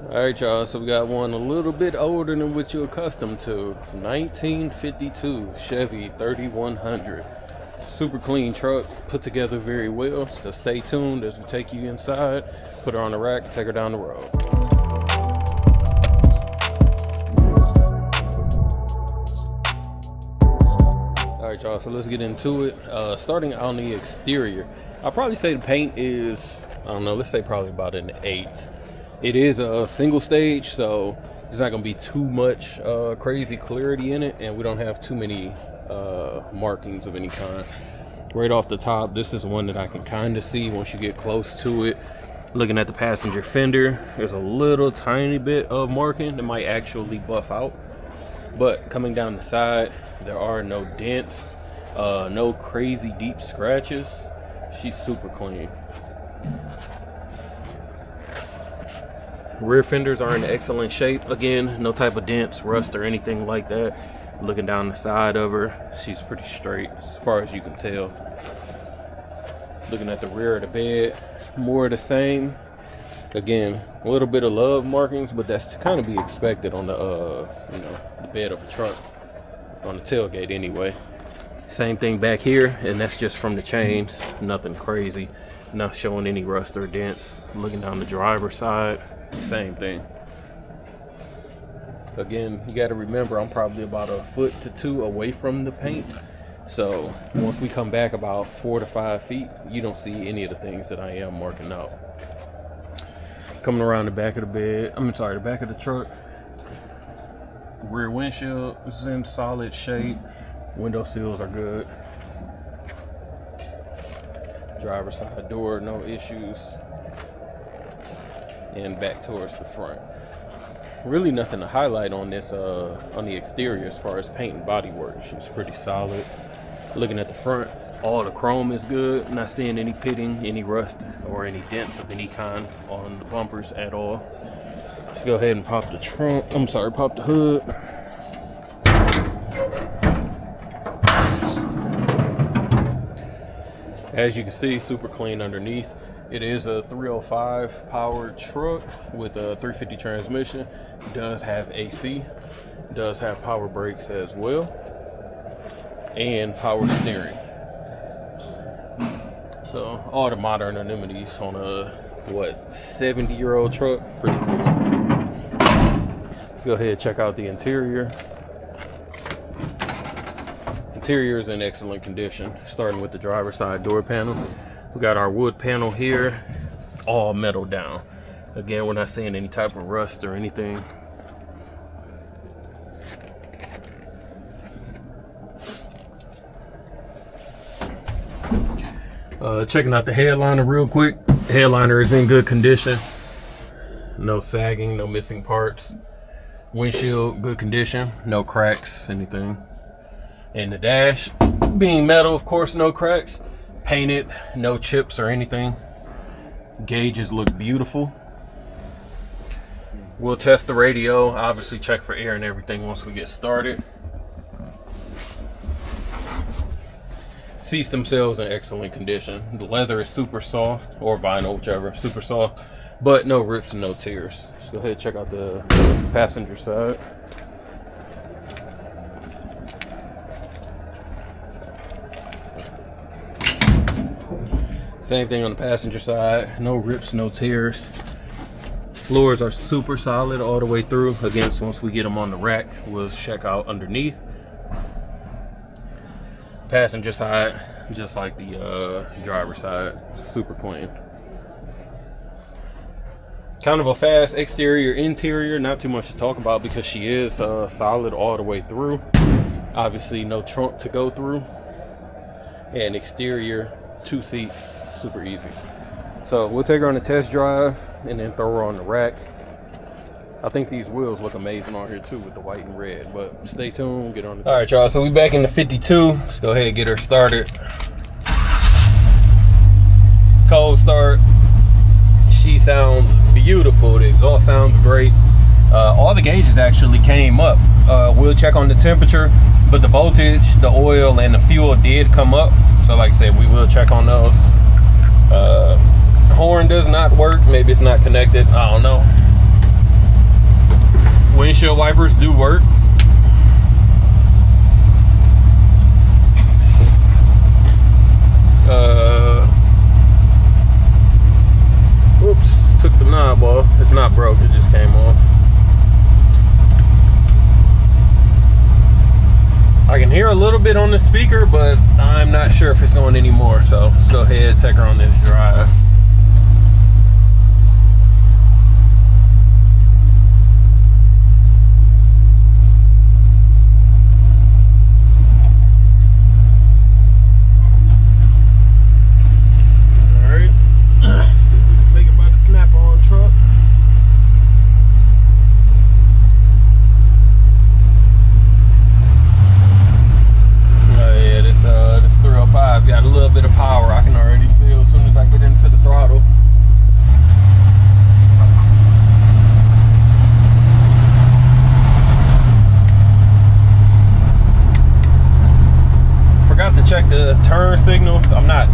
Alright y'all, so we got one a little bit older than what you're accustomed to. 1952 Chevy 3100. Super clean truck, put together very well. So stay tuned as we take you inside, put her on the rack, take her down the road. Alright y'all, so let's get into it. Starting on the exterior, I'll probably say the paint is, I don't know, let's say probably about an 8. It is a single stage, so there's not gonna be too much crazy clarity in it, and we don't have too many markings of any kind. Right off the top, this is one that I can kind of see once you get close to it. Looking at the passenger fender, there's a little tiny bit of marking that might actually buff out, but coming down the side, there are no dents, no crazy deep scratches. She's super clean. Rear fenders are in excellent shape. Again, no type of dents, rust, or anything like that. Looking down the side of her, she's pretty straight as far as you can tell. Looking at the rear of the bed, more of the same. Again, a little bit of love markings, but that's to kind of be expected on the the bed of a truck, on the tailgate anyway. Same thing back here, and that's just from the chains. Nothing crazy, not showing any rust or dents. Looking down the driver's side, same thing. Again, you got to remember, I'm probably about a foot to 2 away from the paint, so once we come back about 4 to 5 feet, you don't see any of the things that I am marking out. Coming around the back of the bed, the back of the truck, rear windshield is in solid shape. Window sills are good. Driver's side door, no issues. And back towards the front. Really nothing to highlight on this on the exterior as far as paint and body work. She's pretty solid. Looking at the front, all the chrome is good. Not seeing any pitting, any rust, or any dents of any kind on the bumpers at all. Let's go ahead and pop the trunk. Pop the hood. As you can see, super clean underneath. It is a 305 powered truck with a 350 transmission. It does have AC, does have power brakes as well, and power steering. So all the modern amenities on a 70-year-old truck. Pretty cool. Let's go ahead and check out the interior. Interior is in excellent condition, starting with the driver's side door panel. We got our wood panel here, all metal down. Again, we're not seeing any type of rust or anything. Checking out the headliner real quick. The headliner is in good condition. No sagging, no missing parts. Windshield, good condition, no cracks, anything. And the dash, being metal, of course, no cracks. Painted, no chips or anything. Gauges look beautiful. We'll test the radio, obviously check for air and everything once we get started. Seats themselves in excellent condition. The leather is super soft, or vinyl, whichever, super soft, but no rips and no tears. Let's go ahead and check out the passenger side. Same thing on the passenger side, no rips, no tears. Floors are super solid all the way through. Again, once we get them on the rack, we'll check out underneath. Passenger side, just like the driver's side, super clean. Kind of a fast exterior, interior, not too much to talk about because she is solid all the way through. Obviously no trunk to go through. And exterior, 2 seats, super easy. So we'll take her on a test drive and then throw her on the rack. I think these wheels look amazing on here too with the white and red, but stay tuned, get on the. All right, y'all, so we back in the 52. Let's go ahead and get her started. Cold start. She sounds beautiful. The exhaust sounds great. All the gauges actually came up. We'll check on the temperature, but the voltage, the oil, and the fuel did come up. So like I said, we will check on those. Horn does not work. Maybe it's not connected. I don't know. windshield wipers do work. Oops, took the knob off. It's not broke, it just came off. I can hear a little bit on the speaker, but I'm not sure if it's going anymore. So let's go ahead and take her on this drive. Got a little bit of power, I can already feel as soon as I get into the throttle. Forgot to check the turn signals. I'm not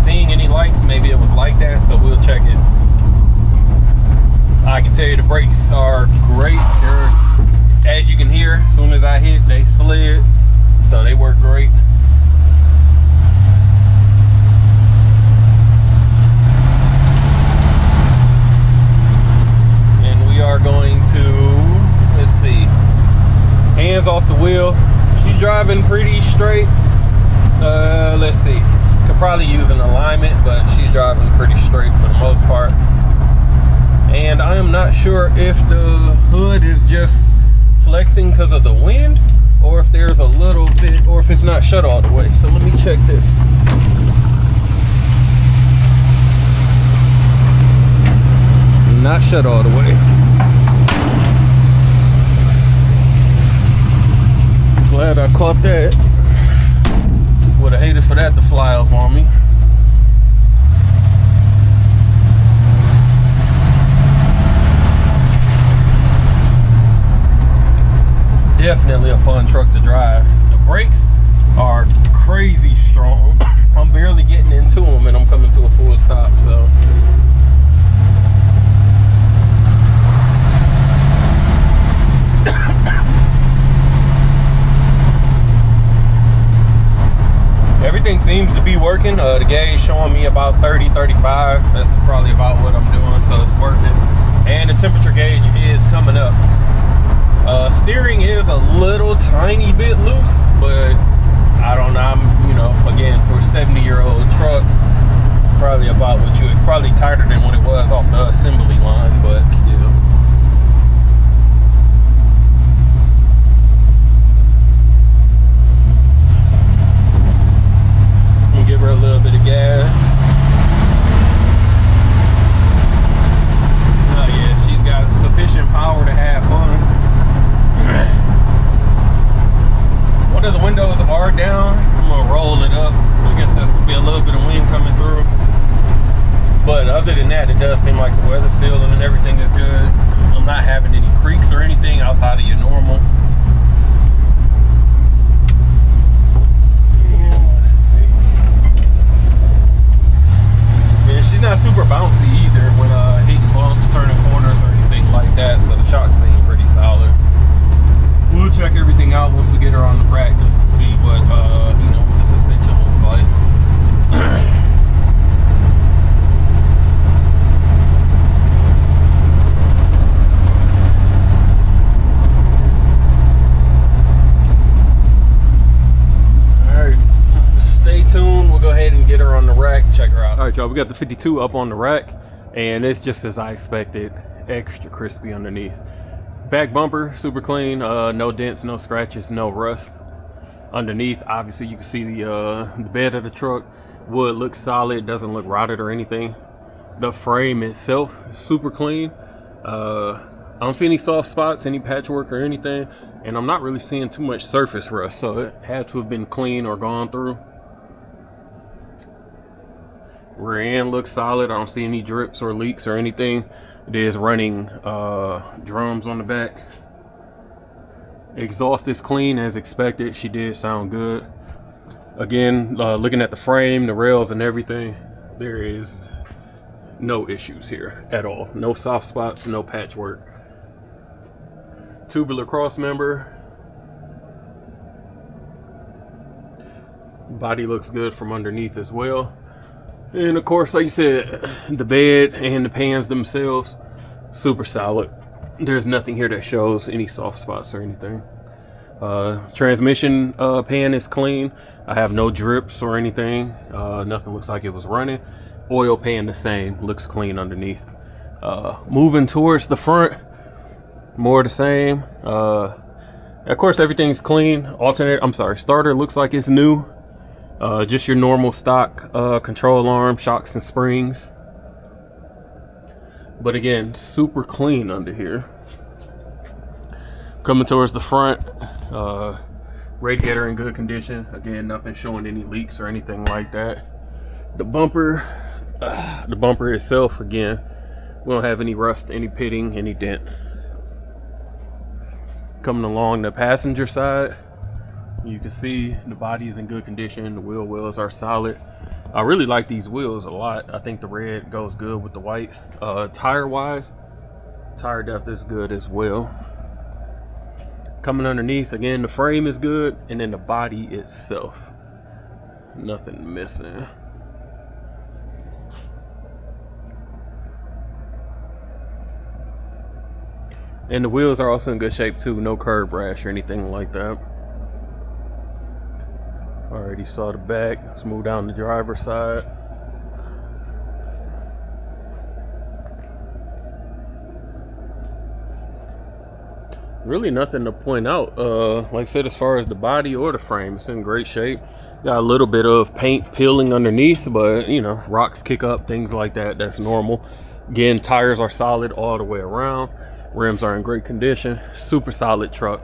seeing any lights. Maybe it was like that, so we'll check it. I can tell you the brakes are great. They're, as you can hear, as soon as I hit, they slid, so they work great. Are going to, let's see, hands off the wheel. She's driving pretty straight. Let's see, could probably use an alignment, but she's driving pretty straight for the most part. And I am not sure if the hood is just flexing because of the wind, or if there's a little bit, or if it's not shut all the way. So let me check this. Not shut all the way. Glad I caught that. Would have hated for that to fly up on me. Definitely a fun truck to drive. The brakes are crazy strong. I'm barely getting into them and I'm coming to a full stop, so. Everything seems to be working. The gauge showing me about 30, 35. That's probably about what I'm doing, so it's working. And the temperature gauge is coming up. Steering is a little tiny bit loose, but I don't know. I'm, you know, again, for a 70-year-old truck, probably about what you. It's probably tighter than what it was off the assembly line, but still. Give her a little bit of gas. Oh yeah, she's got sufficient power to have fun. One of the windows are down. I'm gonna roll it up. I guess that's to be a little bit of wind coming through. But other than that, it does seem like the weather sealing and everything is good. I'm not having any creaks or anything outside of your normal. She's not super bouncy either when hitting bumps, turning corners, or anything like that, so the shocks seem pretty solid. We'll check everything out once we get her on the rack just to see what, you know, what the suspension looks like. Get her on the rack, check her out. All right, y'all, we got the 52 up on the rack, and it's just as I expected, extra crispy underneath. Back bumper, super clean, no dents, no scratches, no rust. Underneath, obviously, you can see the bed of the truck. Wood looks solid, doesn't look rotted or anything. The frame itself is super clean. I don't see any soft spots, any patchwork or anything, and I'm not really seeing too much surface rust, so it had to have been clean or gone through. Rear end looks solid. I don't see any drips or leaks or anything. It is running drums on the back. Exhaust is clean as expected. She did sound good. Again, looking at the frame, the rails and everything, there is no issues here at all. No soft spots, no patchwork. tubular cross member. Body looks good from underneath as well. And of course, like you said, the bed and the pans themselves, super solid. There's nothing here that shows any soft spots or anything. Transmission pan is clean. I have no drips or anything. Nothing looks like it was running. Oil pan the same, looks clean underneath. Moving towards the front, more the same. Of course, everything's clean. Starter looks like it's new. Just your normal stock control arm, shocks and springs. But again, super clean under here. Coming towards the front, radiator in good condition. Again, nothing showing any leaks or anything like that. The bumper itself, again, we don't have any rust, any pitting, any dents. Coming along the passenger side, you can see the body is in good condition. The wheel wells are solid. I really like these wheels a lot. I think the red goes good with the white. Tire wise, tire depth is good as well. Coming underneath, again, the frame is good, and then the body itself, nothing missing. And the wheels are also in good shape too, no curb rash or anything like that. Already saw the back. Let's move down the driver's side. Really nothing to point out. Like I said, as far as the body or the frame, it's in great shape. Got a little bit of paint peeling underneath, but you know, rocks kick up, things like that, that's normal. Again, tires are solid all the way around. Rims are in great condition. Super solid truck.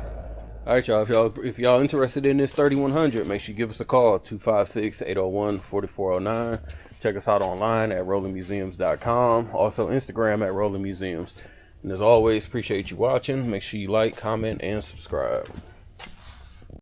All right, y'all, if y'all interested in this 3100, make sure you give us a call, 256-801-4409. Check us out online at rollingmuseums.com. Also Instagram at rollingmuseums. And as always, appreciate you watching. Make sure you like, comment, and subscribe.